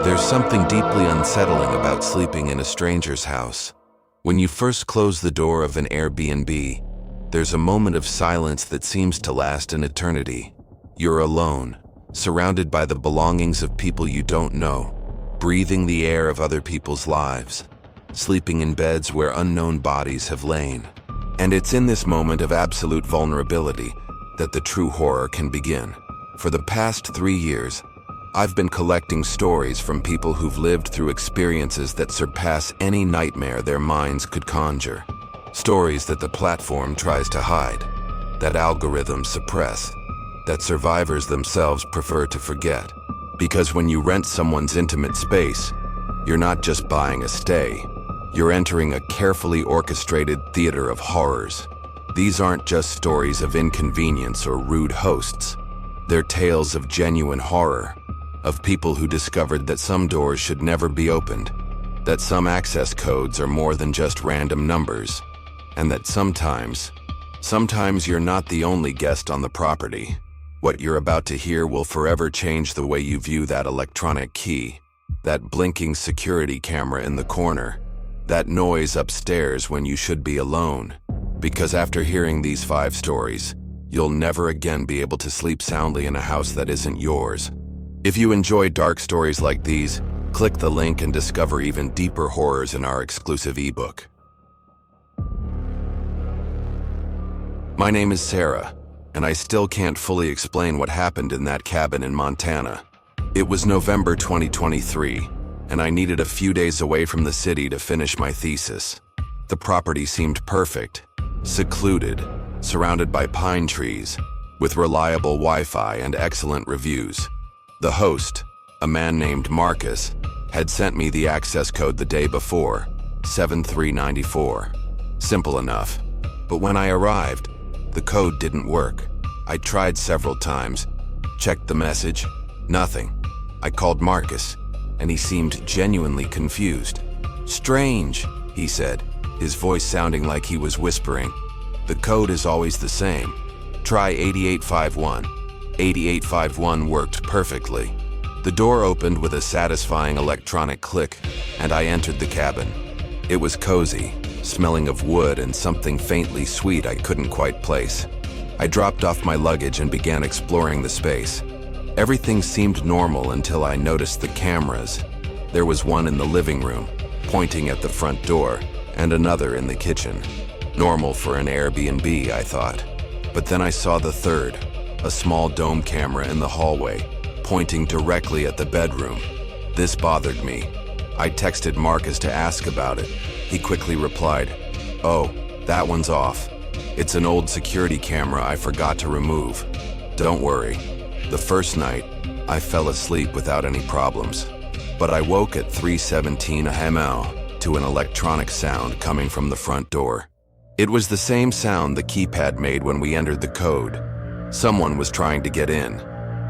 There's something deeply unsettling about sleeping in a stranger's house. When you first close the door of an Airbnb, there's a moment of silence that seems to last an eternity. You're alone, surrounded by the belongings of people you don't know, breathing the air of other people's lives, sleeping in beds where unknown bodies have lain. And it's in this moment of absolute vulnerability that the true horror can begin. For the past 3 years, I've been collecting stories from people who've lived through experiences that surpass any nightmare their minds could conjure. Stories that the platform tries to hide, that algorithms suppress, that survivors themselves prefer to forget. Because when you rent someone's intimate space, you're not just buying a stay, you're entering a carefully orchestrated theater of horrors. These aren't just stories of inconvenience or rude hosts. They're tales of genuine horror, of people who discovered that some doors should never be opened, that some access codes are more than just random numbers, and that sometimes you're not the only guest on the property. What you're about to hear will forever change the way you view that electronic key, that blinking security camera in the corner, that noise upstairs when you should be alone. Because after hearing these 5 stories, you'll never again be able to sleep soundly in a house that isn't yours. If you enjoy dark stories like these, click the link and discover even deeper horrors in our exclusive ebook. My name is Sarah, and I still can't fully explain what happened in that cabin in Montana. It was November 2023, and I needed a few days away from the city to finish my thesis. The property seemed perfect, secluded, surrounded by pine trees, with reliable Wi-Fi and excellent reviews. The host, a man named Marcus, had sent me the access code the day before, 7394. Simple enough. But when I arrived, the code didn't work. I tried several times, checked the message, nothing. I called Marcus, and he seemed genuinely confused. "Strange," he said, his voice sounding like he was whispering. "The code is always the same. Try 8851. 8851 worked perfectly." The door opened with a satisfying electronic click, and I entered the cabin. It was cozy, smelling of wood and something faintly sweet I couldn't quite place. I dropped off my luggage and began exploring the space. Everything seemed normal until I noticed the cameras. There was one in the living room, pointing at the front door, and another in the kitchen. Normal for an Airbnb, I thought. But then I saw the third, a small dome camera in the hallway, pointing directly at the bedroom. This bothered me. I texted Marcus to ask about it. He quickly replied, "Oh, that one's off. It's an old security camera I forgot to remove. Don't worry." The first night, I fell asleep without any problems. But I woke at 3:17 a.m. to an electronic sound coming from the front door. It was the same sound the keypad made when we entered the code. Someone was trying to get in.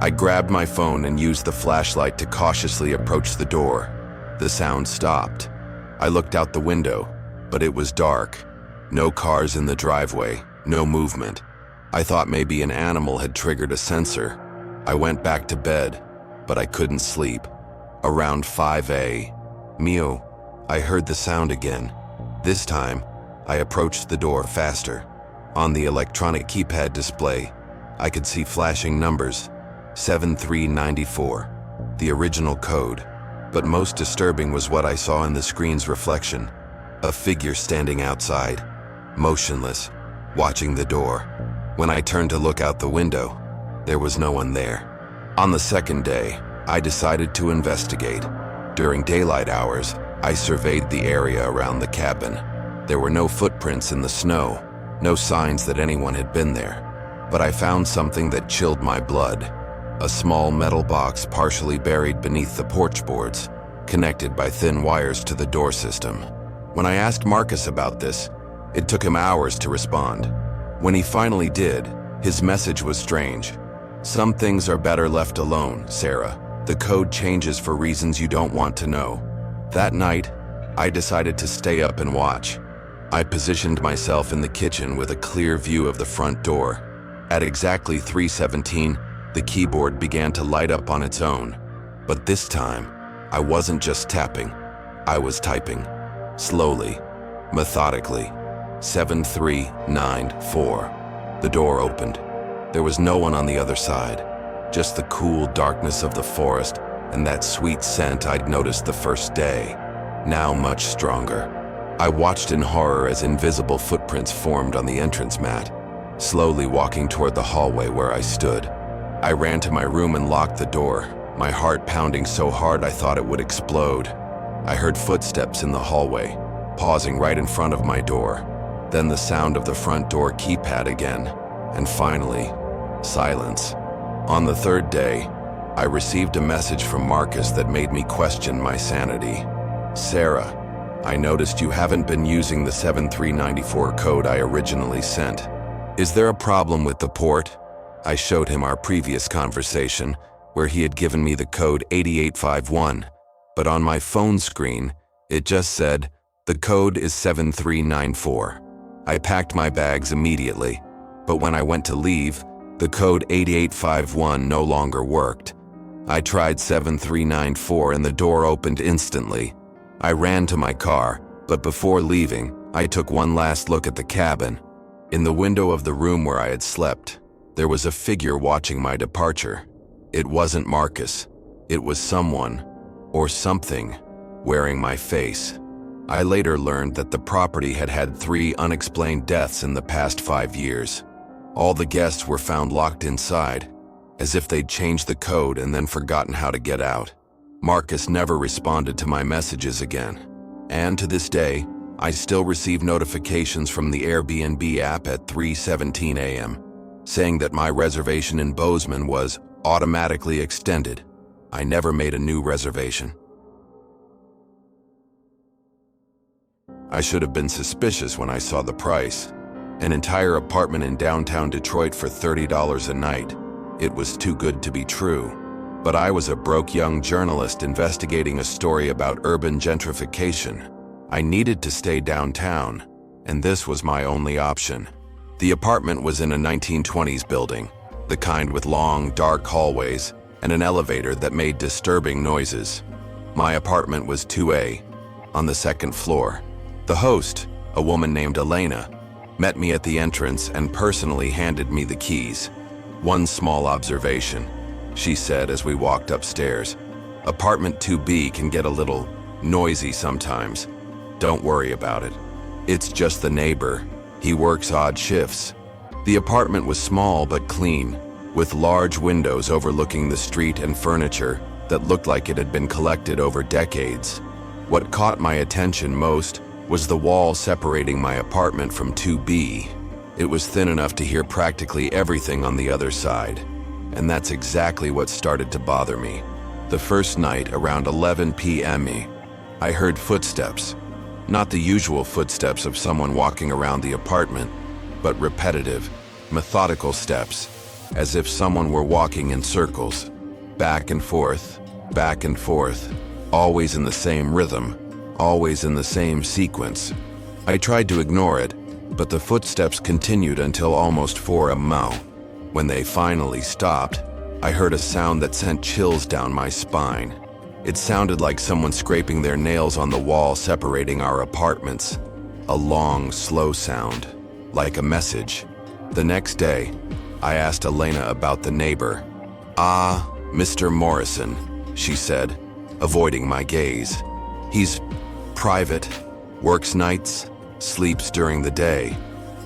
I grabbed my phone and used the flashlight to cautiously approach the door. The sound stopped. I looked out the window, but it was dark. No cars in the driveway, no movement. I thought maybe an animal had triggered a sensor. I went back to bed, but I couldn't sleep. Around 5 a.m, I heard the sound again. This time, I approached the door faster. On the electronic keypad display, I could see flashing numbers, 7394, the original code. But most disturbing was what I saw in the screen's reflection. A figure standing outside, motionless, watching the door. When I turned to look out the window, there was no one there. On the second day, I decided to investigate. During daylight hours, I surveyed the area around the cabin. There were no footprints in the snow, no signs that anyone had been there. But I found something that chilled my blood. A small metal box partially buried beneath the porch boards, connected by thin wires to the door system. When I asked Marcus about this, it took him hours to respond. When he finally did, his message was strange. "Some things are better left alone, Sarah. The code changes for reasons you don't want to know." That night, I decided to stay up and watch. I positioned myself in the kitchen with a clear view of the front door. At exactly 3:17, the keyboard began to light up on its own. But this time, I wasn't just tapping, I was typing. Slowly, methodically. 7394. The door opened. There was no one on the other side, just the cool darkness of the forest and that sweet scent I'd noticed the first day, now much stronger. I watched in horror as invisible footprints formed on the entrance mat, slowly walking toward the hallway where I stood. I ran to my room and locked the door, my heart pounding so hard I thought it would explode. I heard footsteps in the hallway, pausing right in front of my door. Then the sound of the front door keypad again, and finally, silence. On the third day, I received a message from Marcus that made me question my sanity. Sarah, I noticed you haven't been using the 7394 code I originally sent. Is there a problem with the port? I showed him our previous conversation, where he had given me the code 8851, but on my phone screen, it just said, the code is 7394. I packed my bags immediately, but when I went to leave, the code 8851 no longer worked. I tried 7394 and the door opened instantly. I ran to my car, but before leaving, I took one last look at the cabin. In the window of the room where I had slept, there was a figure watching my departure. It wasn't Marcus. It was someone, or something, wearing my face. I later learned that the property had had 3 unexplained deaths in the past 5 years. All the guests were found locked inside, as if they'd changed the code and then forgotten how to get out. Marcus never responded to my messages again. And to this day, I still receive notifications from the Airbnb app at 3:17 a.m., saying that my reservation in Bozeman was automatically extended. I never made a new reservation. I should have been suspicious when I saw the price. An entire apartment in downtown Detroit for $30 a night. It was too good to be true. But I was a broke young journalist investigating a story about urban gentrification. I needed to stay downtown, and this was my only option. The apartment was in a 1920s building, the kind with long, dark hallways and an elevator that made disturbing noises. My apartment was 2A, on the second floor. The host, a woman named Elena, met me at the entrance and personally handed me the keys. One small observation, she said as we walked upstairs. Apartment 2B can get a little noisy sometimes. Don't worry about it. It's just the neighbor. He works odd shifts. The apartment was small but clean, with large windows overlooking the street and furniture that looked like it had been collected over decades. What caught my attention most was the wall separating my apartment from 2B. It was thin enough to hear practically everything on the other side. And that's exactly what started to bother me. The first night, around 11 p.m., I heard footsteps. Not the usual footsteps of someone walking around the apartment, but repetitive, methodical steps, as if someone were walking in circles, back and forth, always in the same rhythm, always in the same sequence. I tried to ignore it, but the footsteps continued until almost 4 a.m. When they finally stopped, I heard a sound that sent chills down my spine. It sounded like someone scraping their nails on the wall separating our apartments. A long, slow sound, like a message. The next day, I asked Elena about the neighbor. "Ah, Mr. Morrison," she said, avoiding my gaze. "He's private, works nights, sleeps during the day.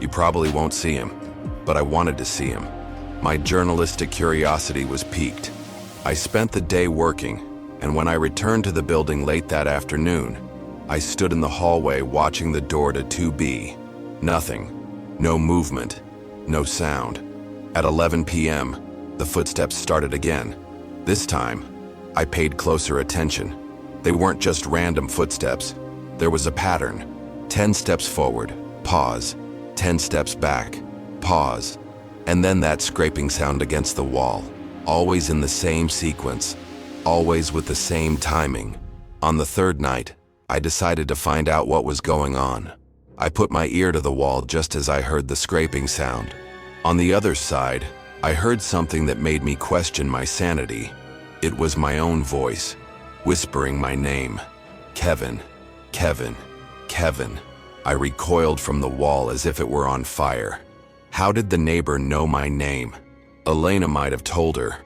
You probably won't see him, but I wanted to see him." My journalistic curiosity was piqued. I spent the day working, and when I returned to the building late that afternoon, I stood in the hallway watching the door to 2B. Nothing. No movement. No sound. At 11 p.m., the footsteps started again. This time, I paid closer attention. They weren't just random footsteps. There was a pattern. 10 steps forward, pause. 10 steps back, pause. And then that scraping sound against the wall, always in the same sequence, always with the same timing. On the third night, I decided to find out what was going on. I put my ear to the wall just as I heard the scraping sound. On the other side, I heard something that made me question my sanity. It was my own voice. whispering my name. Kevin, Kevin, Kevin. I recoiled from the wall as if it were on fire. How did the neighbor know my name? Elena might have told her,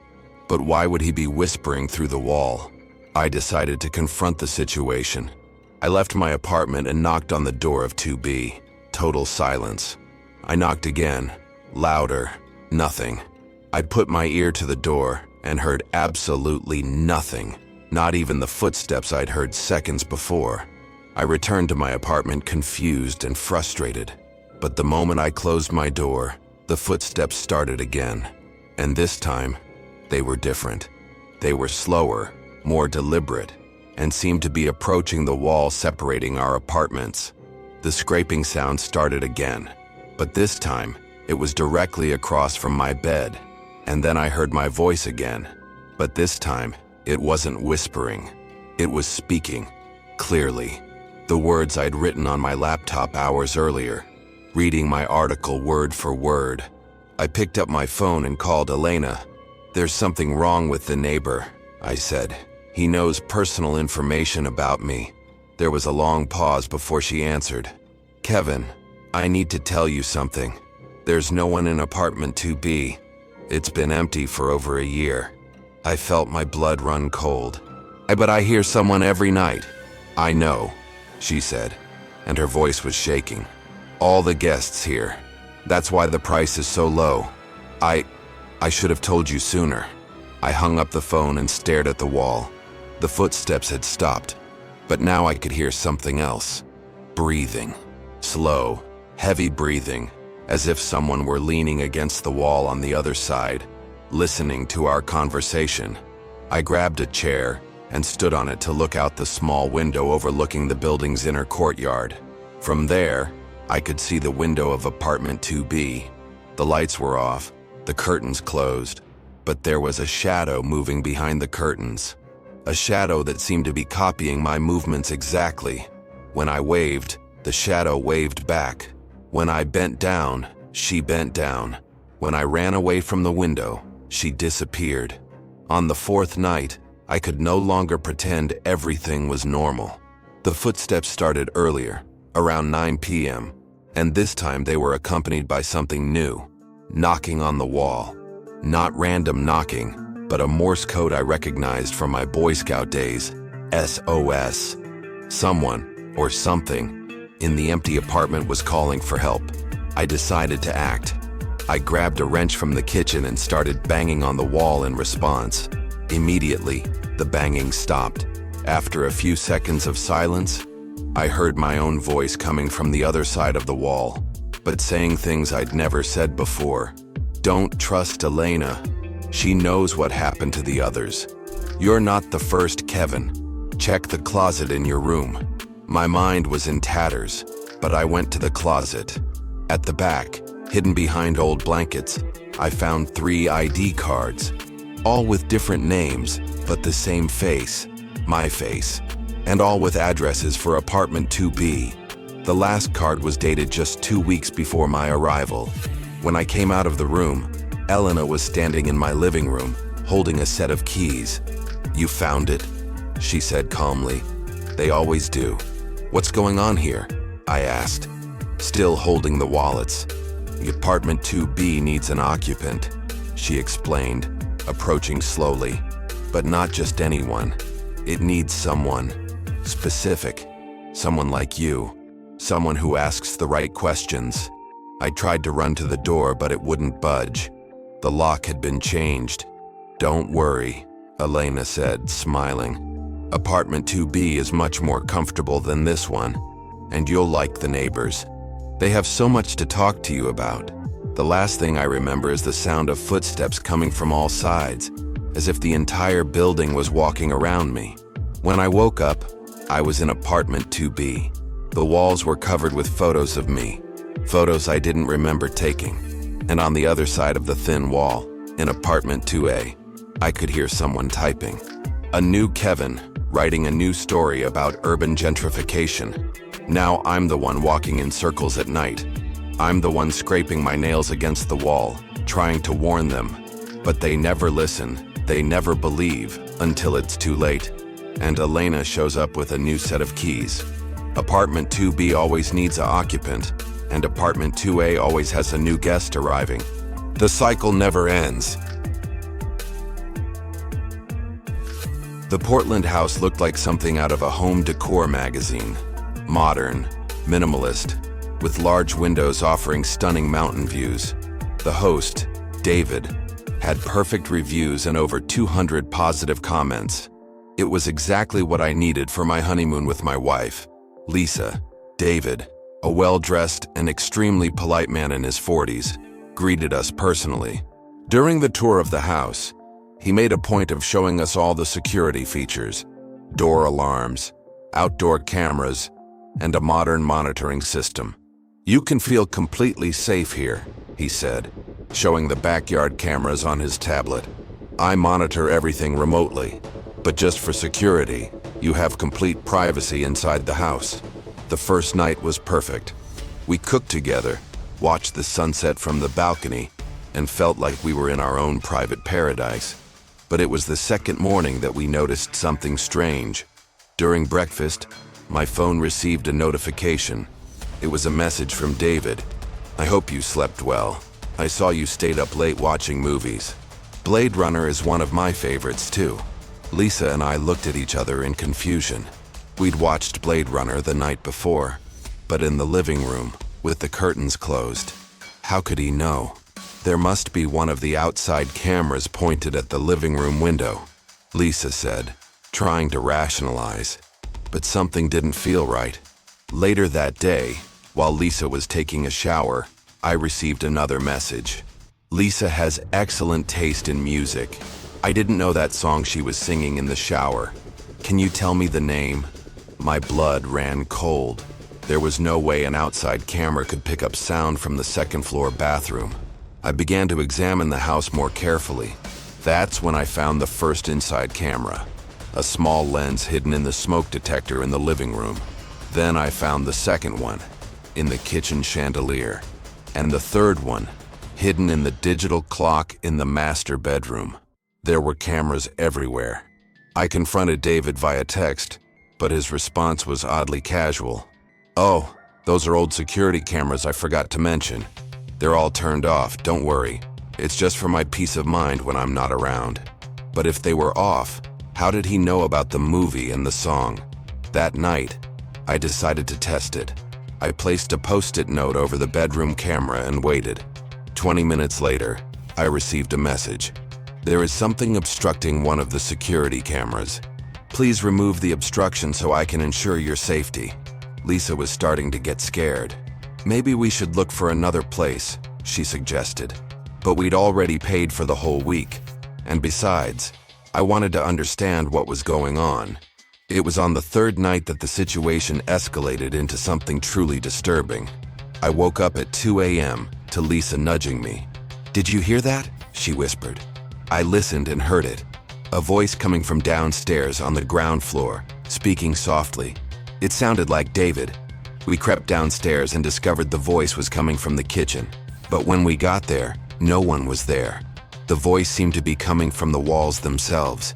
but why would he be whispering through the wall? I decided to confront the situation. I left my apartment and knocked on the door of 2B. Total silence. I knocked again, louder, nothing. I put my ear to the door and heard absolutely nothing, not even the footsteps I'd heard seconds before. I returned to my apartment confused and frustrated. But the moment I closed my door, the footsteps started again. And this time, they were different. They were slower, more deliberate, and seemed to be approaching the wall separating our apartments. The scraping sound started again, but this time, it was directly across from my bed. And then I heard my voice again, but this time, it wasn't whispering. It was speaking, clearly. The words I'd written on my laptop hours earlier, reading my article word for word. I picked up my phone and called Elena. "There's something wrong with the neighbor," I said. "He knows personal information about me." There was a long pause before she answered. "Kevin, I need to tell you something. There's no one in apartment 2B. It's been empty for over a year." I felt my blood run cold. But I hear someone every night." "I know," she said, and her voice was shaking. "All the guests here. That's why the price is so low. I should have told you sooner." I hung up the phone and stared at the wall. The footsteps had stopped, but now I could hear something else. Breathing. Slow, heavy breathing, as if someone were leaning against the wall on the other side, listening to our conversation. I grabbed a chair and stood on it to look out the small window overlooking the building's inner courtyard. From there, I could see the window of apartment 2B. The lights were off, the curtains closed, but there was a shadow moving behind the curtains. A shadow that seemed to be copying my movements exactly. When I waved, the shadow waved back. When I bent down, she bent down. When I ran away from the window, she disappeared. On the fourth night, I could no longer pretend everything was normal. The footsteps started earlier, around 9 p.m., and this time they were accompanied by something new, knocking on the wall. Not random knocking, but a Morse code I recognized from my Boy Scout days, SOS. Someone, or something, in the empty apartment was calling for help. I decided to act. I grabbed a wrench from the kitchen and started banging on the wall in response. Immediately, the banging stopped. After a few seconds of silence, I heard my own voice coming from the other side of the wall, but saying things I'd never said before. "Don't trust Elena. She knows what happened to the others. You're not the first, Kevin. Check the closet in your room." My mind was in tatters, but I went to the closet. At the back, hidden behind old blankets, I found 3 ID cards, all with different names, but the same face, my face, and all with addresses for apartment 2B. The last card was dated just 2 weeks before my arrival. When I came out of the room, Elena was standing in my living room, holding a set of keys. "You found it?" she said calmly. "They always do." "What's going on here?" I asked, still holding the wallets. "The apartment 2B needs an occupant," she explained, approaching slowly. "But not just anyone. It needs someone specific, someone like you, someone who asks the right questions." I tried to run to the door, but it wouldn't budge. The lock had been changed. "Don't worry," Elena said, smiling. "Apartment 2B is much more comfortable than this one, and you'll like the neighbors. They have so much to talk to you about." The last thing I remember is the sound of footsteps coming from all sides, as if the entire building was walking around me. When I woke up, I was in apartment 2B. The walls were covered with photos of me, photos I didn't remember taking. And on the other side of the thin wall, in apartment 2A, I could hear someone typing. A new Kevin, writing a new story about urban gentrification. Now I'm the one walking in circles at night. I'm the one scraping my nails against the wall, trying to warn them. But they never listen, they never believe, until it's too late. and Elena shows up with a new set of keys. Apartment 2B always needs an occupant, and Apartment 2A always has a new guest arriving. The cycle never ends. The Portland house looked like something out of a home decor magazine. Modern, minimalist, with large windows offering stunning mountain views. The host, David, had perfect reviews and over 200 positive comments. It was exactly what I needed for my honeymoon with my wife, Lisa. David, a well-dressed and extremely polite man in his 40s, greeted us personally. During the tour of the house, he made a point of showing us all the security features: door alarms, outdoor cameras, and a modern monitoring system. "You can feel completely safe here," he said, showing the backyard cameras on his tablet. "I monitor everything remotely, but just for security, you have complete privacy inside the house." The first night was perfect. We cooked together, watched the sunset from the balcony, and felt like we were in our own private paradise. But it was the second morning that we noticed something strange. During breakfast, my phone received a notification. It was a message from David. "I hope you slept well. I saw you stayed up late watching movies." Blade Runner is one of my favorites too. Lisa and I looked at each other in confusion. We'd watched Blade Runner the night before, but in the living room, with the curtains closed. How could he know? There must be one of the outside cameras pointed at the living room window, Lisa said, trying to rationalize. But something didn't feel right. Later that day, while Lisa was taking a shower, I received another message. "Lisa has excellent taste in music. I didn't know that song she was singing in the shower. Can you tell me the name?" My blood ran cold. There was no way an outside camera could pick up sound from the second-floor bathroom. I began to examine the house more carefully. That's when I found the first inside camera, a small lens hidden in the smoke detector in the living room. Then I found the second one, in the kitchen chandelier, and the third one, hidden in the digital clock in the master bedroom. There were cameras everywhere. I confronted David via text, but his response was oddly casual. "Oh, those are old security cameras I forgot to mention. They're all turned off, don't worry. It's just for my peace of mind when I'm not around." But if they were off, how did he know about the movie and the song? That night, I decided to test it. I placed a post-it note over the bedroom camera and waited. 20 minutes later, I received a message. "There is something obstructing one of the security cameras. Please remove the obstruction so I can ensure your safety." Lisa was starting to get scared. "Maybe we should look for another place," she suggested. But we'd already paid for the whole week. And besides, I wanted to understand what was going on. It was on the third night that the situation escalated into something truly disturbing. I woke up at 2 a.m. to Lisa nudging me. "Did you hear that?" she whispered. I listened and heard it. A voice coming from downstairs on the ground floor, speaking softly. It sounded like David. We crept downstairs and discovered the voice was coming from the kitchen. But when we got there, no one was there. The voice seemed to be coming from the walls themselves.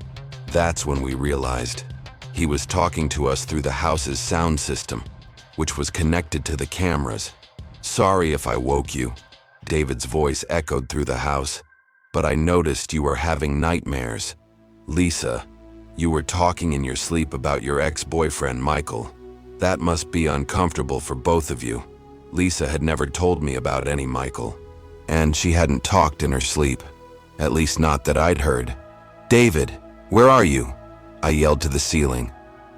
That's when we realized. He was talking to us through the house's sound system, which was connected to the cameras. "Sorry if I woke you," David's voice echoed through the house. "But I noticed you were having nightmares. Lisa, you were talking in your sleep about your ex-boyfriend, Michael. That must be uncomfortable for both of you." Lisa had never told me about any Michael, and she hadn't talked in her sleep, at least not that I'd heard. "David, where are you?" I yelled to the ceiling.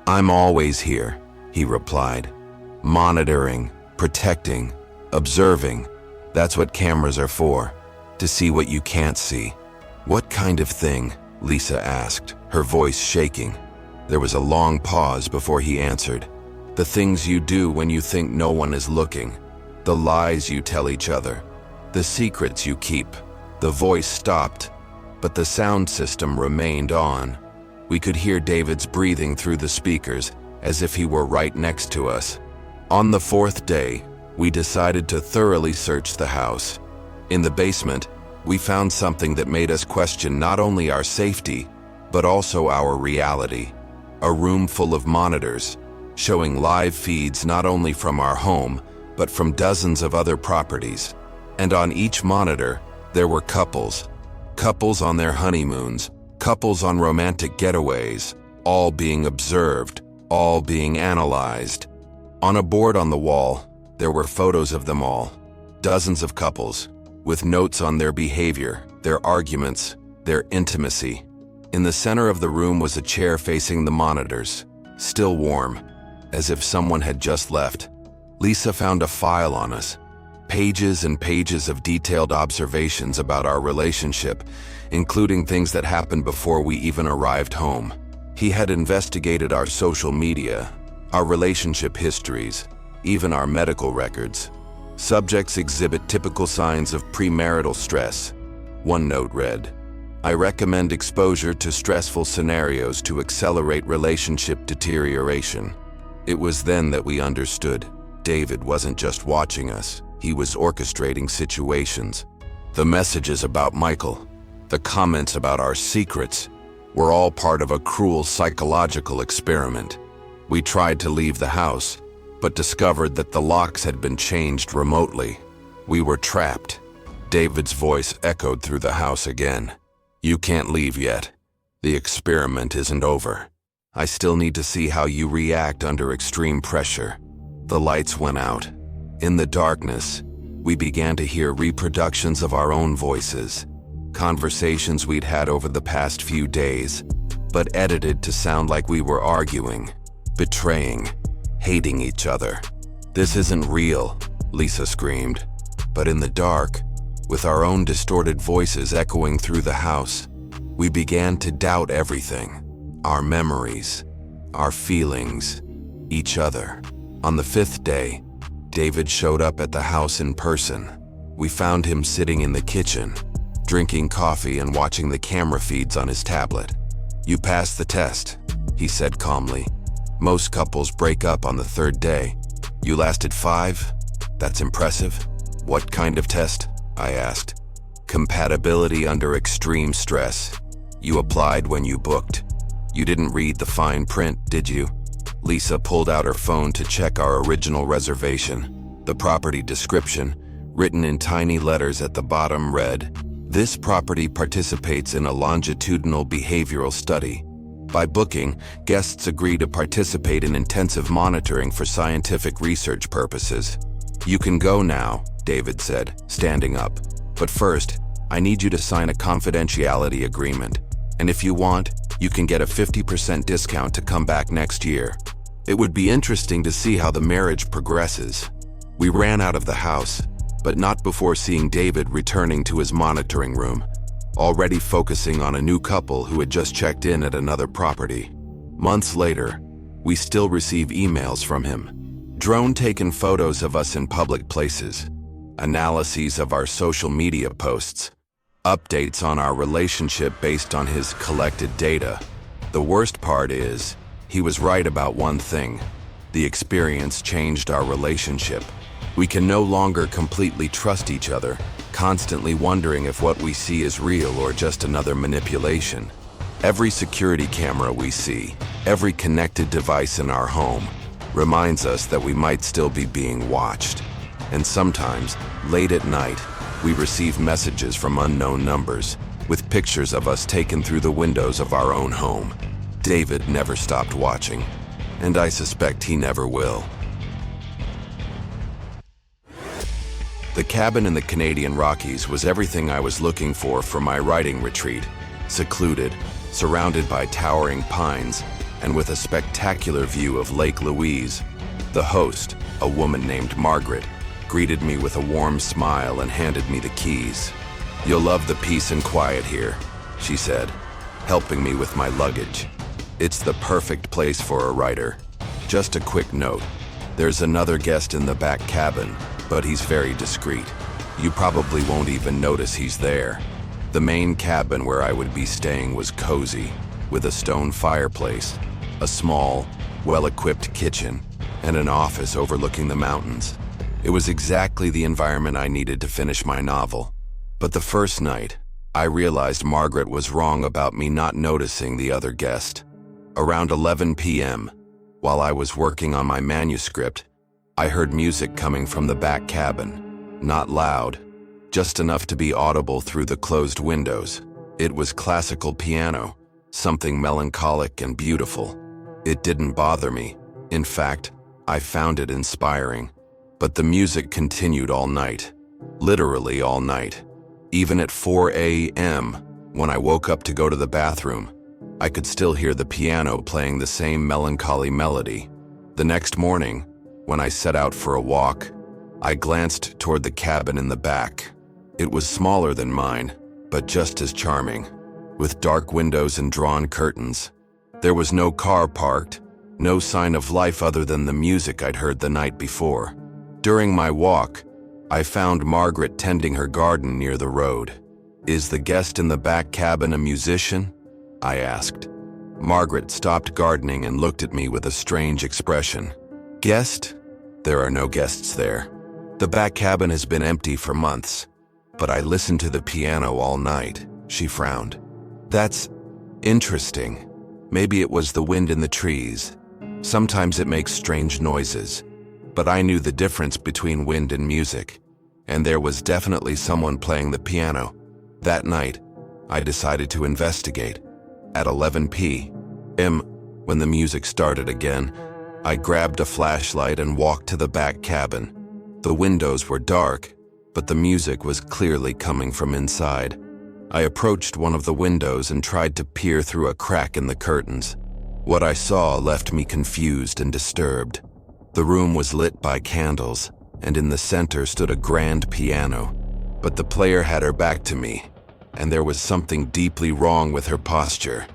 "I'm always here," he replied. "Monitoring, protecting, observing. That's what cameras are for, to see what you can't see." "What kind of thing?" Lisa asked, her voice shaking. There was a long pause before he answered. "The things you do when you think no one is looking. The lies you tell each other. The secrets you keep." The voice stopped, but the sound system remained on. We could hear David's breathing through the speakers, as if he were right next to us. On the fourth day, we decided to thoroughly search the house. In the basement, we found something that made us question not only our safety, but also our reality. A room full of monitors, showing live feeds not only from our home, but from dozens of other properties. And on each monitor, there were couples. Couples on their honeymoons, couples on romantic getaways, all being observed, all being analyzed. On a board on the wall, there were photos of them all, dozens of couples, with notes on their behavior, their arguments, their intimacy. In the center of the room was a chair facing the monitors, still warm, as if someone had just left. Lisa found a file on us, pages and pages of detailed observations about our relationship, including things that happened before we even arrived home. He had investigated our social media, our relationship histories, even our medical records. Subjects exhibit typical signs of premarital stress. One note read, "I recommend exposure to stressful scenarios to accelerate relationship deterioration." It was then that we understood. David wasn't just watching us, he was orchestrating situations. The messages about Michael, the comments about our secrets, were all part of a cruel psychological experiment. We tried to leave the house, but discovered that the locks had been changed remotely. We were trapped. David's voice echoed through the house again. "You can't leave yet. The experiment isn't over. I still need to see how you react under extreme pressure." The lights went out. In the darkness, we began to hear reproductions of our own voices, conversations we'd had over the past few days, but edited to sound like we were arguing, betraying, hating each other. "This isn't real," Lisa screamed. But in the dark, with our own distorted voices echoing through the house, we began to doubt everything. Our memories, our feelings, each other. On the 5th day, David showed up at the house in person. We found him sitting in the kitchen, drinking coffee and watching the camera feeds on his tablet. "You passed the test," he said calmly. "Most couples break up on the 3rd day. You lasted 5? That's impressive." "What kind of test?" I asked. "Compatibility under extreme stress. You applied when you booked. You didn't read the fine print, did you?" Lisa pulled out her phone to check our original reservation. The property description, written in tiny letters at the bottom, read, "This property participates in a longitudinal behavioral study. By booking, guests agree to participate in intensive monitoring for scientific research purposes." "You can go now," David said, standing up. "But first, I need you to sign a confidentiality agreement. And if you want, you can get a 50% discount to come back next year. It would be interesting to see how the marriage progresses." We ran out of the house, but not before seeing David returning to his monitoring room, already focusing on a new couple who had just checked in at another property. Months later, we still receive emails from him. Drone-taken photos of us in public places, analyses of our social media posts, updates on our relationship based on his collected data. The worst part is, he was right about one thing. The experience changed our relationship. We can no longer completely trust each other, constantly wondering if what we see is real or just another manipulation. Every security camera we see, every connected device in our home, reminds us that we might still be being watched. And sometimes, late at night, we receive messages from unknown numbers, with pictures of us taken through the windows of our own home. David never stopped watching, and I suspect he never will. The cabin in the Canadian Rockies was everything I was looking for my writing retreat. Secluded, surrounded by towering pines, and with a spectacular view of Lake Louise. The host, a woman named Margaret, greeted me with a warm smile and handed me the keys. "You'll love the peace and quiet here," she said, helping me with my luggage. "It's the perfect place for a writer." Just a quick note, there's another guest in the back cabin, but he's very discreet. You probably won't even notice he's there. The main cabin where I would be staying was cozy, with a stone fireplace, a small, well-equipped kitchen, and an office overlooking the mountains. It was exactly the environment I needed to finish my novel. But the first night, I realized Margaret was wrong about me not noticing the other guest. Around 11 p.m., while I was working on my manuscript, I heard music coming from the back cabin. Not loud, just enough to be audible through the closed windows. It was classical piano, something melancholic and beautiful. It didn't bother me. In fact, I found it inspiring. But the music continued all night. Literally all night. Even at 4 a.m., when I woke up to go to the bathroom, I could still hear the piano playing the same melancholy melody. The next morning, when I set out for a walk, I glanced toward the cabin in the back. It was smaller than mine, but just as charming, with dark windows and drawn curtains. There was no car parked, no sign of life other than the music I'd heard the night before. During my walk, I found Margaret tending her garden near the road. "Is the guest in the back cabin a musician?" I asked. Margaret stopped gardening and looked at me with a strange expression. "Guest? There are no guests there. The back cabin has been empty for months. But I listened to the piano all night," she frowned. "That's interesting. Maybe it was the wind in the trees. Sometimes it makes strange noises. But I knew the difference between wind and music, and there was definitely someone playing the piano. That night, I decided to investigate. At 11 p.m., when the music started again, I grabbed a flashlight and walked to the back cabin. The windows were dark, but the music was clearly coming from inside. I approached one of the windows and tried to peer through a crack in the curtains. What I saw left me confused and disturbed. The room was lit by candles, and in the center stood a grand piano. But the player had her back to me, and there was something deeply wrong with her posture.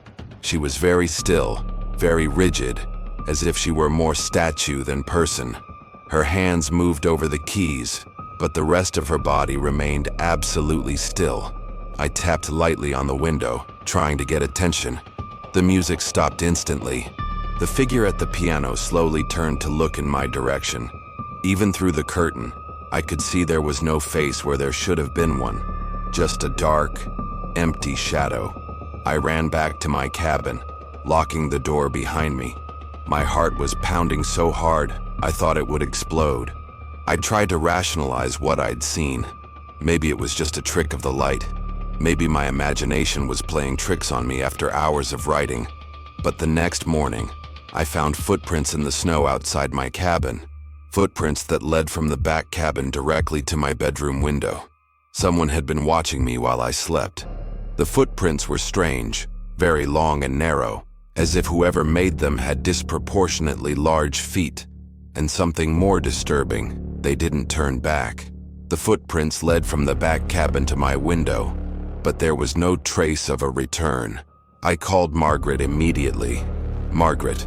She was very still, very rigid, as if she were more statue than person. Her hands moved over the keys, but the rest of her body remained absolutely still. I tapped lightly on the window, trying to get attention. The music stopped instantly. The figure at the piano slowly turned to look in my direction. Even through the curtain, I could see there was no face where there should have been one. Just a dark, empty shadow. I ran back to my cabin, locking the door behind me. My heart was pounding so hard, I thought it would explode. I tried to rationalize what I'd seen. Maybe it was just a trick of the light. Maybe my imagination was playing tricks on me after hours of writing. But the next morning, I found footprints in the snow outside my cabin. Footprints that led from the back cabin directly to my bedroom window. Someone had been watching me while I slept. The footprints were strange, very long and narrow, as if whoever made them had disproportionately large feet. And something more disturbing, they didn't turn back. The footprints led from the back cabin to my window, but there was no trace of a return. I called Margaret immediately. "Margaret,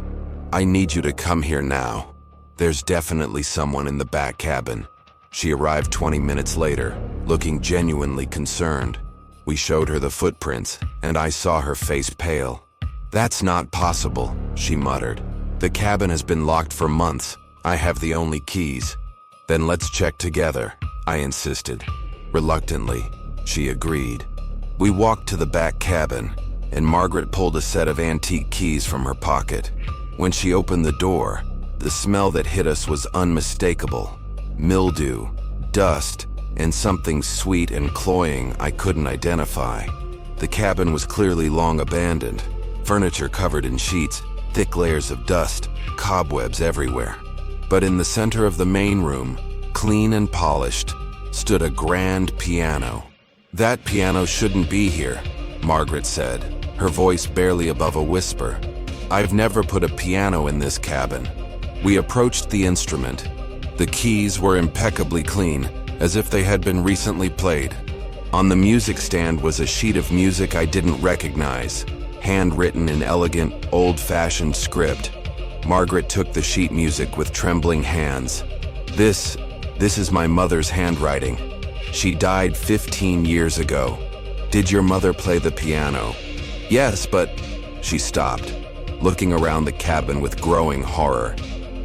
I need you to come here now. There's definitely someone in the back cabin." She arrived 20 minutes later, looking genuinely concerned. We showed her the footprints, and I saw her face pale. "That's not possible," she muttered. "The cabin has been locked for months. I have the only keys." "Then let's check together," I insisted. Reluctantly, she agreed. We walked to the back cabin, and Margaret pulled a set of antique keys from her pocket. When she opened the door, the smell that hit us was unmistakable. Mildew, dust, and something sweet and cloying I couldn't identify. The cabin was clearly long abandoned, furniture covered in sheets, thick layers of dust, cobwebs everywhere. But in the center of the main room, clean and polished, stood a grand piano. "That piano shouldn't be here," Margaret said, her voice barely above a whisper. "I've never put a piano in this cabin." We approached the instrument. The keys were impeccably clean, as if they had been recently played. On the music stand was a sheet of music I didn't recognize, handwritten in elegant, old-fashioned script. Margaret took the sheet music with trembling hands. This is my mother's handwriting. She died 15 years ago. Did your mother play the piano?" "Yes, but..." She stopped, looking around the cabin with growing horror.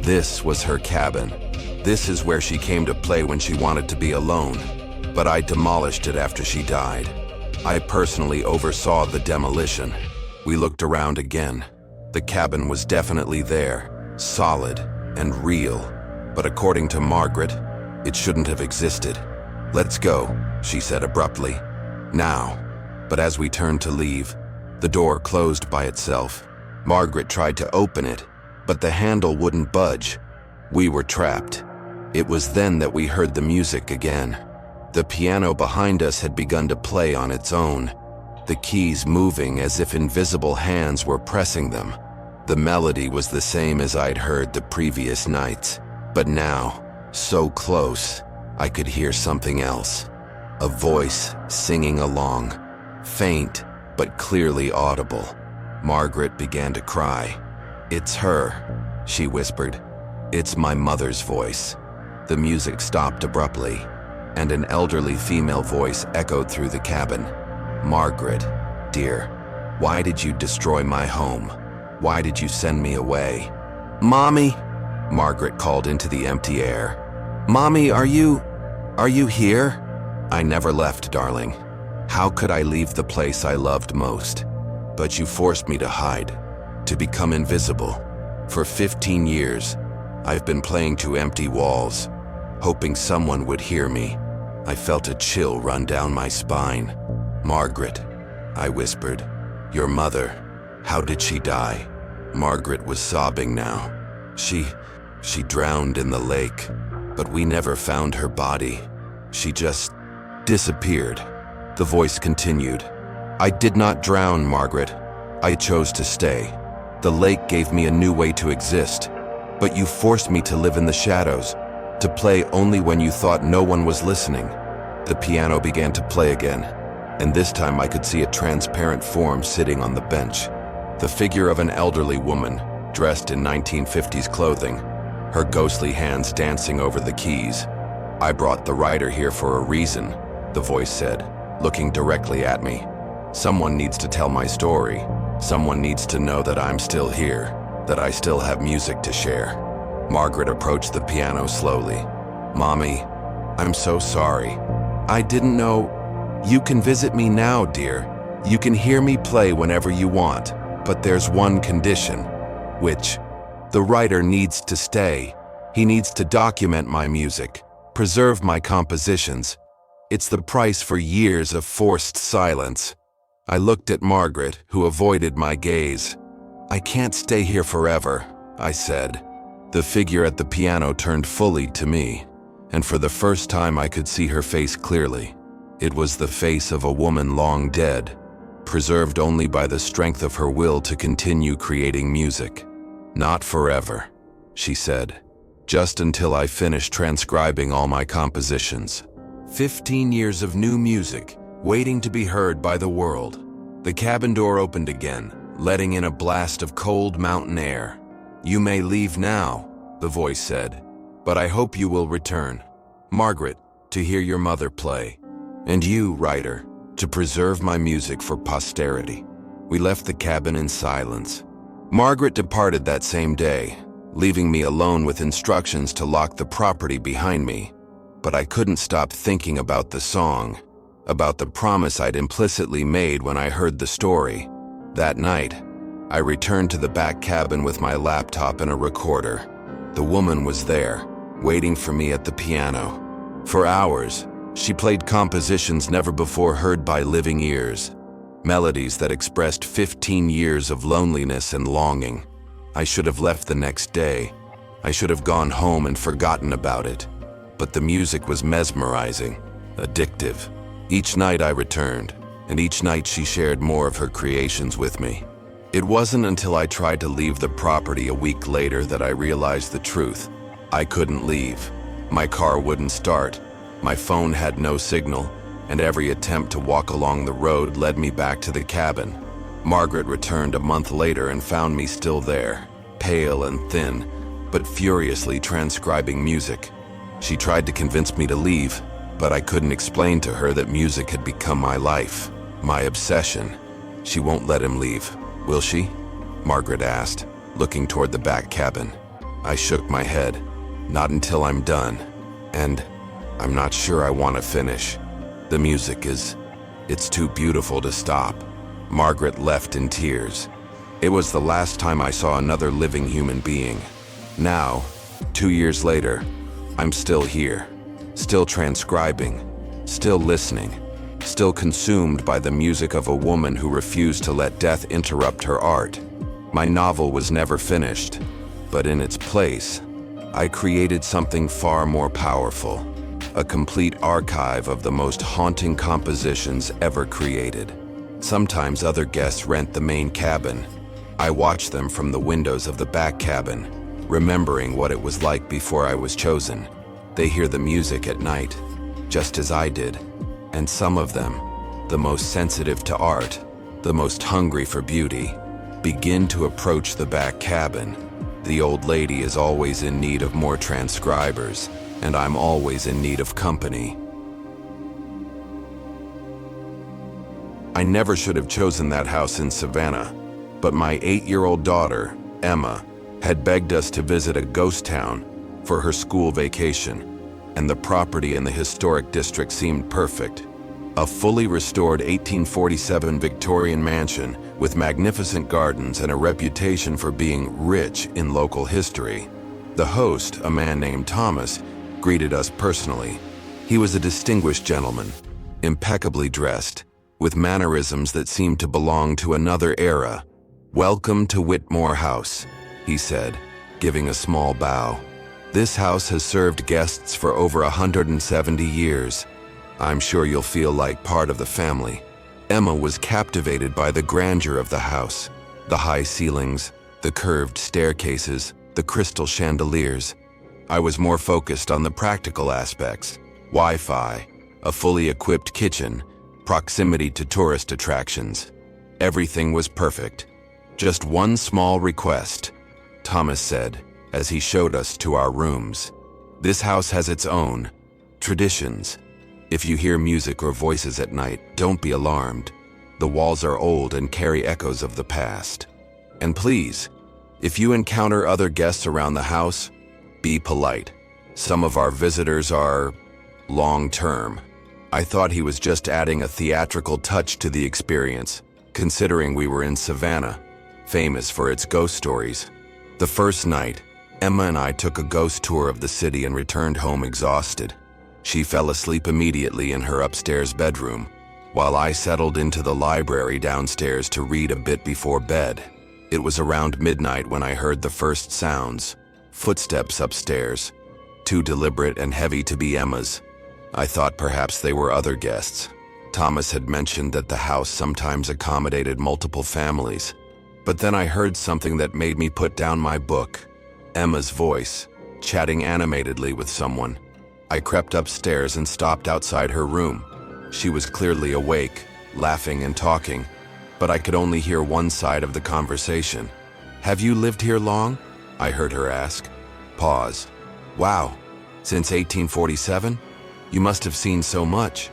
This was her cabin. This is where she came to play when she wanted to be alone. But I demolished it after she died. I personally oversaw the demolition. We looked around again. The cabin was definitely there, solid and real. But according to Margaret, it shouldn't have existed. "Let's go," she said abruptly. "Now." But as we turned to leave, the door closed by itself. Margaret tried to open it, but the handle wouldn't budge. We were trapped. It was then that we heard the music again. The piano behind us had begun to play on its own, the keys moving as if invisible hands were pressing them. The melody was the same as I'd heard the previous nights, but now, so close, I could hear something else. A voice singing along, faint but clearly audible. Margaret began to cry. "It's her," she whispered. "It's my mother's voice." The music stopped abruptly, and an elderly female voice echoed through the cabin. "Margaret, dear, why did you destroy my home? Why did you send me away?" "Mommy," Margaret called into the empty air. "Mommy, are you here?" "I never left, darling. How could I leave the place I loved most? But you forced me to hide, to become invisible. For 15 years, I've been playing to empty walls, hoping someone would hear me." I felt a chill run down my spine. "Margaret," I whispered, "your mother, how did she die?" Margaret was sobbing now. She drowned in the lake, but we never found her body. She just disappeared." The voice continued. "I did not drown, Margaret. I chose to stay. The lake gave me a new way to exist, but you forced me to live in the shadows, to play only when you thought no one was listening." The piano began to play again, and this time I could see a transparent form sitting on the bench. The figure of an elderly woman, dressed in 1950s clothing, her ghostly hands dancing over the keys. "I brought the writer here for a reason," the voice said, looking directly at me. "Someone needs to tell my story. Someone needs to know that I'm still here, that I still have music to share." Margaret approached the piano slowly. "Mommy, I'm so sorry. I didn't know. You can visit me now, dear. You can hear me play whenever you want, but there's one condition, which the writer needs to stay. He needs to document my music, preserve my compositions. It's the price for years of forced silence." I looked at Margaret, who avoided my gaze. "I can't stay here forever," I said. The figure at the piano turned fully to me, and for the first time I could see her face clearly. It was the face of a woman long dead, preserved only by the strength of her will to continue creating music. "Not forever," she said, "just until I finish transcribing all my compositions. 15 years of new music, waiting to be heard by the world." The cabin door opened again, letting in a blast of cold mountain air. "You may leave now," the voice said, "but I hope you will return. Margaret, to hear your mother play. And you, writer, to preserve my music for posterity." We left the cabin in silence. Margaret departed that same day, leaving me alone with instructions to lock the property behind me. But I couldn't stop thinking about the song, about the promise I'd implicitly made when I heard the story. That night, I returned to the back cabin with my laptop and a recorder. The woman was there, waiting for me at the piano. For hours, she played compositions never before heard by living ears, melodies that expressed 15 years of loneliness and longing. I should have left the next day. I should have gone home and forgotten about it. But the music was mesmerizing, addictive. Each night I returned, and each night she shared more of her creations with me. It wasn't until I tried to leave the property a week later that I realized the truth. I couldn't leave. My car wouldn't start. My phone had no signal, and every attempt to walk along the road led me back to the cabin. Margaret returned a month later and found me still there, pale and thin, but furiously transcribing music. She tried to convince me to leave, but I couldn't explain to her that music had become my life, my obsession. She won't let him leave, will she? Margaret asked, looking toward the back cabin. I shook my head. Not until I'm done. And I'm not sure I want to finish. The music it's too beautiful to stop. Margaret left in tears. It was the last time I saw another living human being. Now, 2 years later, I'm still here, still transcribing, still listening, still consumed by the music of a woman who refused to let death interrupt her art. My novel was never finished, but in its place, I created something far more powerful, a complete archive of the most haunting compositions ever created. Sometimes other guests rent the main cabin. I watch them from the windows of the back cabin, remembering what it was like before I was chosen. They hear the music at night, just as I did, and some of them, the most sensitive to art, the most hungry for beauty, begin to approach the back cabin. The old lady is always in need of more transcribers, and I'm always in need of company. I never should have chosen that house in Savannah, but my 8-year-old daughter, Emma, had begged us to visit a ghost town for her school vacation, and the property in the historic district seemed perfect. A fully restored 1847 Victorian mansion with magnificent gardens and a reputation for being rich in local history. The host, a man named Thomas, greeted us personally. He was a distinguished gentleman, impeccably dressed, with mannerisms that seemed to belong to another era. "Welcome to Whitmore House," he said, giving a small bow. "This house has served guests for over 170 years. I'm sure you'll feel like part of the family." Emma was captivated by the grandeur of the house, the high ceilings, the curved staircases, the crystal chandeliers. I was more focused on the practical aspects: Wi-Fi, a fully equipped kitchen, proximity to tourist attractions. Everything was perfect. "Just one small request," Thomas said, as he showed us to our rooms. "This house has its own traditions. If you hear music or voices at night, don't be alarmed. The walls are old and carry echoes of the past. And please, if you encounter other guests around the house, be polite. Some of our visitors are long-term." I thought he was just adding a theatrical touch to the experience, considering we were in Savannah, famous for its ghost stories. The first night, Emma and I took a ghost tour of the city and returned home exhausted. She fell asleep immediately in her upstairs bedroom, while I settled into the library downstairs to read a bit before bed. It was around midnight when I heard the first sounds, footsteps upstairs, too deliberate and heavy to be Emma's. I thought perhaps they were other guests. Thomas had mentioned that the house sometimes accommodated multiple families. But then I heard something that made me put down my book. Emma's voice, chatting animatedly with someone. I crept upstairs and stopped outside her room. She was clearly awake, laughing and talking, but I could only hear one side of the conversation. "Have you lived here long?" I heard her ask. Pause. "Wow, since 1847? You must have seen so much."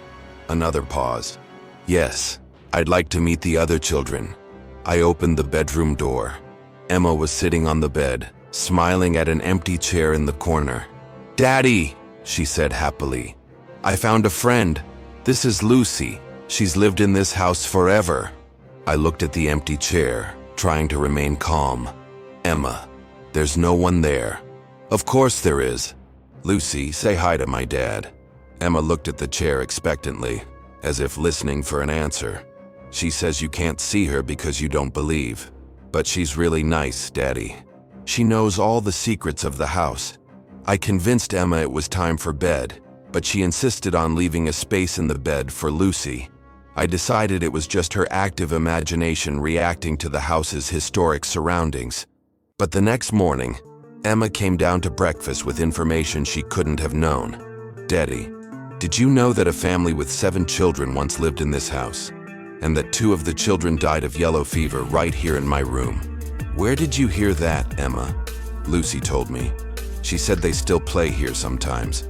Another pause. "Yes, I'd like to meet the other children." I opened the bedroom door. Emma was sitting on the bed, smiling at an empty chair in the corner. "Daddy," she said happily, "I found a friend. This is Lucy. She's lived in this house forever." I looked at the empty chair, trying to remain calm. "Emma, there's no one there." "Of course there is. Lucy, say hi to my dad." Emma looked at the chair expectantly, as if listening for an answer. "She says you can't see her because you don't believe. But she's really nice, Daddy. She knows all the secrets of the house." I convinced Emma it was time for bed, but she insisted on leaving a space in the bed for Lucy. I decided it was just her active imagination reacting to the house's historic surroundings. But the next morning, Emma came down to breakfast with information she couldn't have known. "Daddy, did you know that a family with 7 children once lived in this house? And that 2 of the children died of yellow fever right here in my room?" "Where did you hear that, Emma?" Lucy told me. She said they still play here sometimes.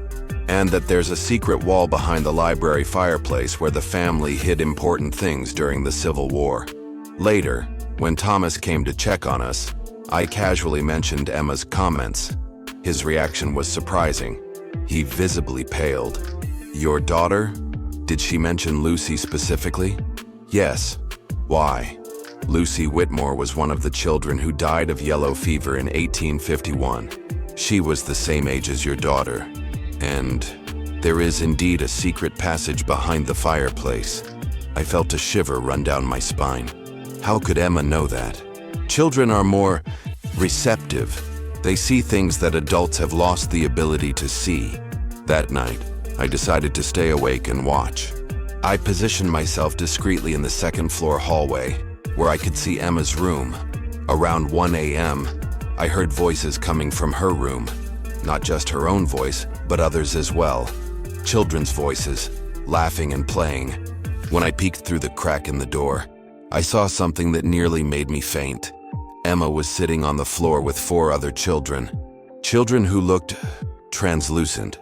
And that there's a secret wall behind the library fireplace where the family hid important things during the Civil War. Later, when Thomas came to check on us, I casually mentioned Emma's comments. His reaction was surprising. He visibly paled. "Your daughter? Did she mention Lucy specifically?" "Yes." "Why?" Lucy Whitmore was one of the children who died of yellow fever in 1851. She was the same age as your daughter. And there is indeed a secret passage behind the fireplace. I felt a shiver run down my spine. How could Emma know that? Children are more receptive. They see things that adults have lost the ability to see. That night, I decided to stay awake and watch. I positioned myself discreetly in the second-floor hallway, where I could see Emma's room. Around 1 a.m., I heard voices coming from her room. Not just her own voice, but others as well. Children's voices, laughing and playing. When I peeked through the crack in the door, I saw something that nearly made me faint. Emma was sitting on the floor with 4 other children. Children who looked translucent.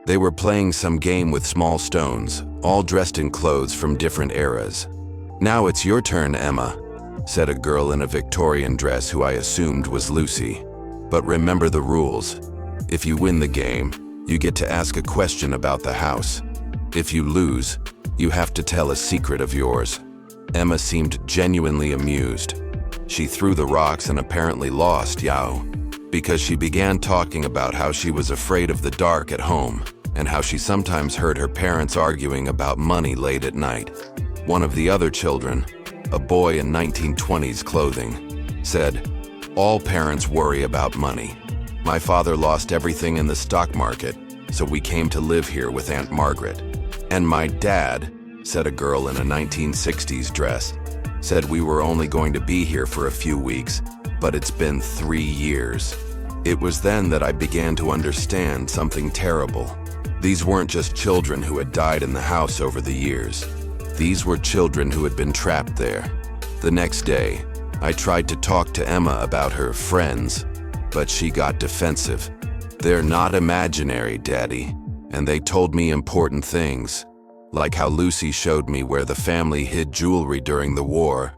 They were playing some game with small stones, all dressed in clothes from different eras. "Now it's your turn, Emma," said a girl in a Victorian dress who I assumed was Lucy. "But remember the rules. If you win the game, you get to ask a question about the house. If you lose, you have to tell a secret of yours." Emma seemed genuinely amused. She threw the rocks and apparently lost, because she began talking about how she was afraid of the dark at home and how she sometimes heard her parents arguing about money late at night. One of the other children, a boy in 1920s clothing, said, "All parents worry about money. My father lost everything in the stock market, so we came to live here with Aunt Margaret. And my dad," said a girl in a 1960s dress, "said we were only going to be here for a few weeks, but it's been 3 years." It was then that I began to understand something terrible. These weren't just children who had died in the house over the years. These were children who had been trapped there. The next day, I tried to talk to Emma about her friends, but she got defensive. "They're not imaginary, Daddy," and they told me important things, like how Lucy showed me where the family hid jewelry during the war,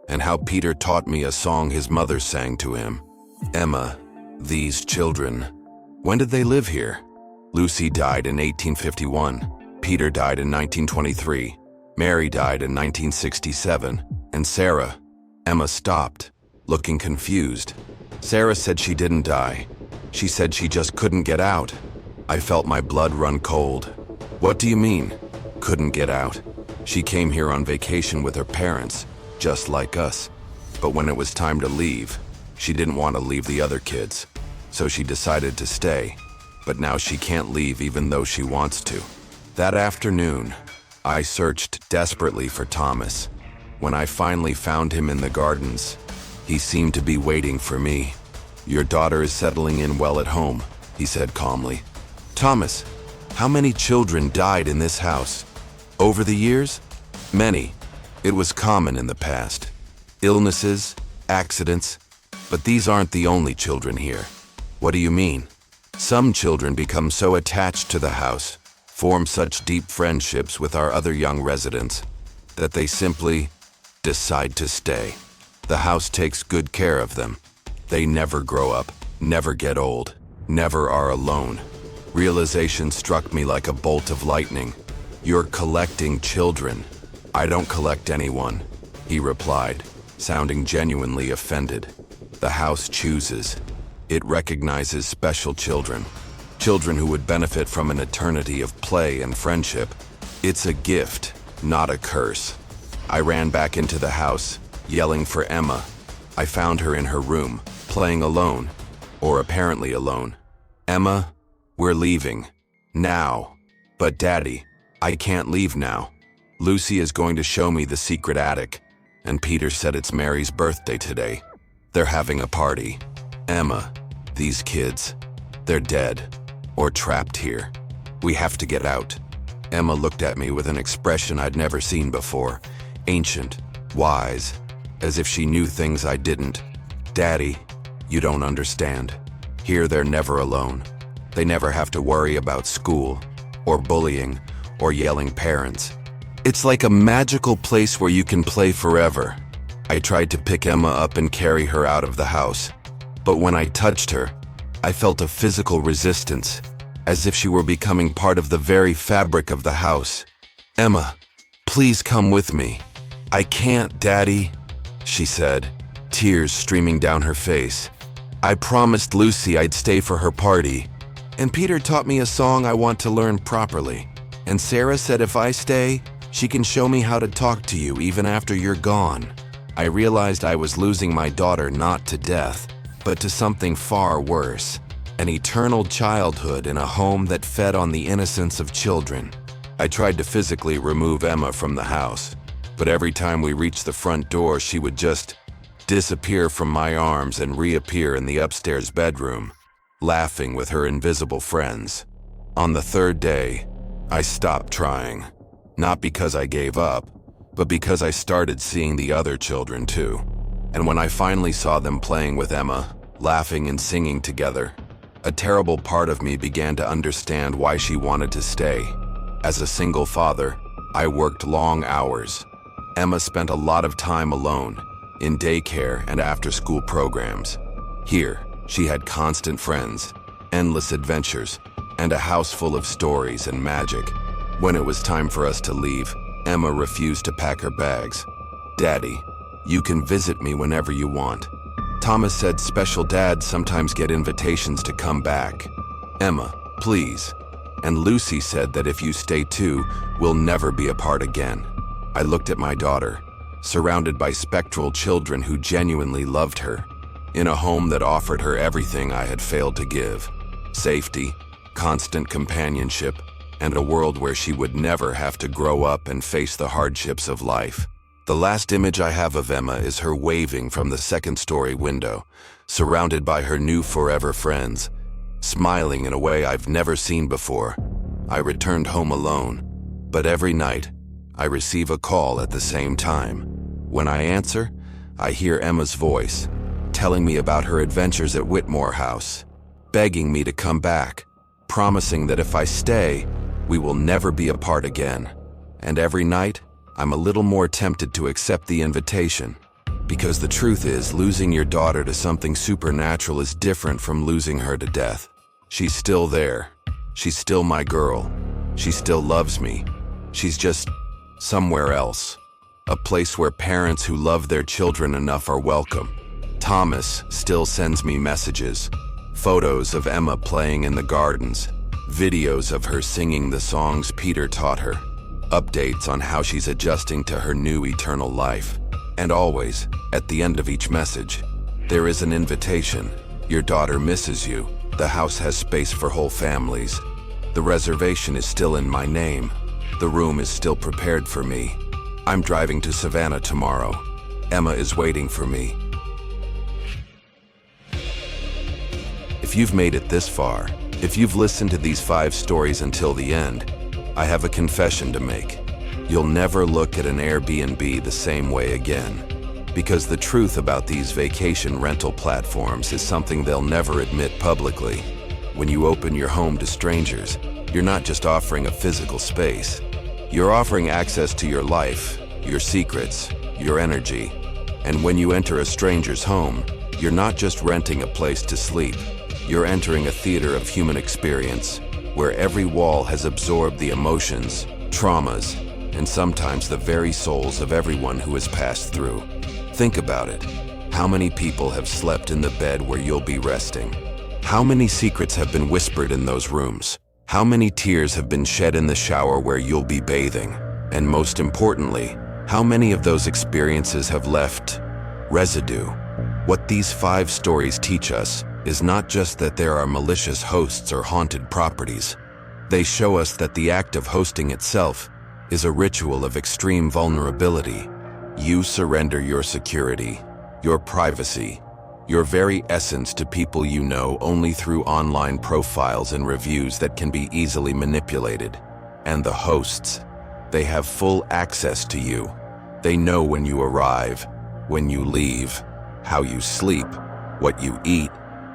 and how Peter taught me a song his mother sang to him. Emma, these children, when did they live here? Lucy died in 1851, Peter died in 1923, Mary died in 1967, and Sarah. Emma stopped, looking confused. Sarah said she didn't die. She said she just couldn't get out. I felt my blood run cold. "What do you mean, couldn't get out?" "She came here on vacation with her parents, just like us. But when it was time to leave, she didn't want to leave the other kids, so she decided to stay. But now she can't leave even though she wants to." That afternoon, I searched desperately for Thomas. When I finally found him in the gardens, he seemed to be waiting for me. "Your daughter is settling in well at home," he said calmly. "Thomas, how many children died in this house? Over the years?" "Many. It was common in the past. Illnesses, accidents, but these aren't the only children here." "What do you mean?" "Some children become so attached to the house, form such deep friendships with our other young residents, that they simply decide to stay. The house takes good care of them. They never grow up, never get old, never are alone." Realization struck me like a bolt of lightning. "You're collecting children." "I don't collect anyone," he replied, sounding genuinely offended. "The house chooses. It recognizes special children, children who would benefit from an eternity of play and friendship. It's a gift, not a curse." I ran back into the house, yelling for Emma. I found her in her room, playing alone, or apparently alone. "Emma, we're leaving. Now." "But Daddy, I can't leave now. Lucy is going to show me the secret attic, and Peter said it's Mary's birthday today. They're having a party. Emma, these kids, they're dead, or trapped here. We have to get out." Emma looked at me with an expression I'd never seen before, ancient, wise, as if she knew things I didn't. "Daddy, you don't understand. Here they're never alone. They never have to worry about school, or bullying, or yelling parents. It's like a magical place where you can play forever." I tried to pick Emma up and carry her out of the house, but when I touched her, I felt a physical resistance, as if she were becoming part of the very fabric of the house. "Emma, please come with me." "I can't, Daddy." she said, tears streaming down her face. "I promised Lucy I'd stay for her party, and Peter taught me a song I want to learn properly. And Sarah said if I stay, she can show me how to talk to you even after you're gone." I realized I was losing my daughter not to death, but to something far worse, an eternal childhood in a home that fed on the innocence of children. I tried to physically remove Emma from the house, but every time we reached the front door, she would just disappear from my arms and reappear in the upstairs bedroom, laughing with her invisible friends. On the third day, I stopped trying, not because I gave up, but because I started seeing the other children too. And when I finally saw them playing with Emma, laughing and singing together, a terrible part of me began to understand why she wanted to stay. As a single father, I worked long hours. Emma spent a lot of time alone, in daycare and after-school programs. Here, she had constant friends, endless adventures, and a house full of stories and magic. When it was time for us to leave, Emma refused to pack her bags. "Daddy, you can visit me whenever you want." Thomas said special dads sometimes get invitations to come back. "Emma, please." And Lucy said that if you stay too, we'll never be apart again. I looked at my daughter, surrounded by spectral children who genuinely loved her, in a home that offered her everything I had failed to give: safety, constant companionship, and a world where she would never have to grow up and face the hardships of life. The last image I have of Emma is her waving from the second-story window, surrounded by her new forever friends, smiling in a way I've never seen before. I returned home alone, but every night, I receive a call at the same time. When I answer, I hear Emma's voice, telling me about her adventures at Whitmore House, begging me to come back, promising that if I stay, we will never be apart again. And every night, I'm a little more tempted to accept the invitation, because the truth is, losing your daughter to something supernatural is different from losing her to death. She's still there. She's still my girl. She still loves me. She's just somewhere else. A place where parents who love their children enough are welcome. Thomas still sends me messages, photos of Emma playing in the gardens, videos of her singing the songs Peter taught her, updates on how she's adjusting to her new eternal life. And always, at the end of each message, there is an invitation. Your daughter misses you. The house has space for whole families. The reservation is still in my name. The room is still prepared for me. I'm driving to Savannah tomorrow. Emma is waiting for me. If you've made it this far, if you've listened to these 5 stories until the end, I have a confession to make. You'll never look at an Airbnb the same way again. Because the truth about these vacation rental platforms is something they'll never admit publicly. When you open your home to strangers, you're not just offering a physical space. You're offering access to your life, your secrets, your energy. And when you enter a stranger's home, you're not just renting a place to sleep. You're entering a theater of human experience, where every wall has absorbed the emotions, traumas, and sometimes the very souls of everyone who has passed through. Think about it. How many people have slept in the bed where you'll be resting? How many secrets have been whispered in those rooms? How many tears have been shed in the shower where you'll be bathing? And most importantly, how many of those experiences have left residue? What these 5 stories teach us is not just that there are malicious hosts or haunted properties. They show us that the act of hosting itself is a ritual of extreme vulnerability. You surrender your security, your privacy, your very essence to people you know only through online profiles and reviews that can be easily manipulated. And the hosts, they have full access to you. They know when you arrive, when you leave, how you sleep, what you eat,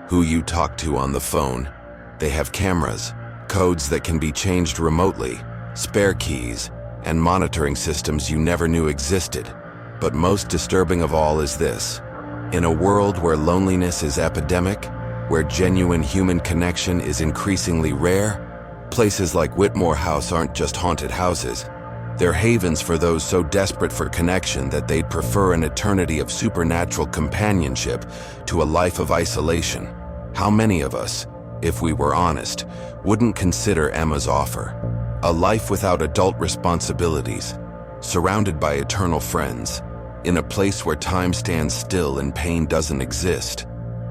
who you talk to on the phone. They have cameras, codes that can be changed remotely, spare keys, and monitoring systems you never knew existed. But most disturbing of all is this. In a world where loneliness is epidemic, where genuine human connection is increasingly rare, places like Whitmore House aren't just haunted houses. They're havens for those so desperate for connection that they'd prefer an eternity of supernatural companionship to a life of isolation. How many of us, if we were honest, wouldn't consider Emma's offer? A life without adult responsibilities, surrounded by eternal friends, in a place where time stands still and pain doesn't exist.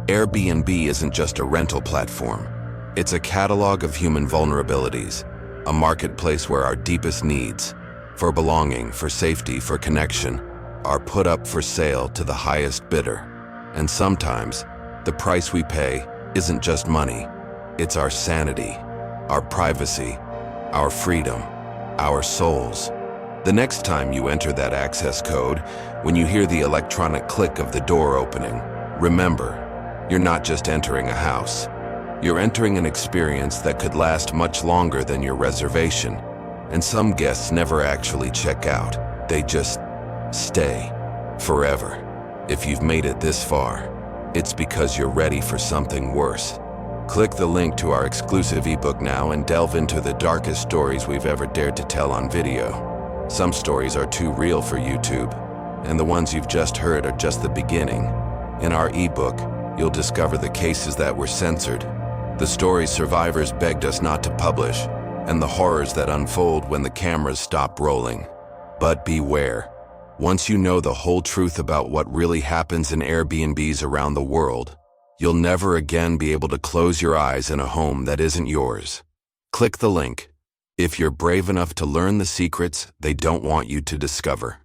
Airbnb isn't just a rental platform. It's a catalog of human vulnerabilities, a marketplace where our deepest needs, for belonging, for safety, for connection, are put up for sale to the highest bidder. And sometimes, the price we pay isn't just money. It's our sanity, our privacy, our freedom, our souls. The next time you enter that access code, when you hear the electronic click of the door opening, remember, you're not just entering a house. You're entering an experience that could last much longer than your reservation. And some guests never actually check out. They just stay forever. If you've made it this far, it's because you're ready for something worse. Click the link to our exclusive ebook now and delve into the darkest stories we've ever dared to tell on video. Some stories are too real for YouTube, and the ones you've just heard are just the beginning. In our ebook, you'll discover the cases that were censored, the stories survivors begged us not to publish, and the horrors that unfold when the cameras stop rolling. But beware. Once you know the whole truth about what really happens in Airbnbs around the world, you'll never again be able to close your eyes in a home that isn't yours. Click the link if you're brave enough to learn the secrets they don't want you to discover.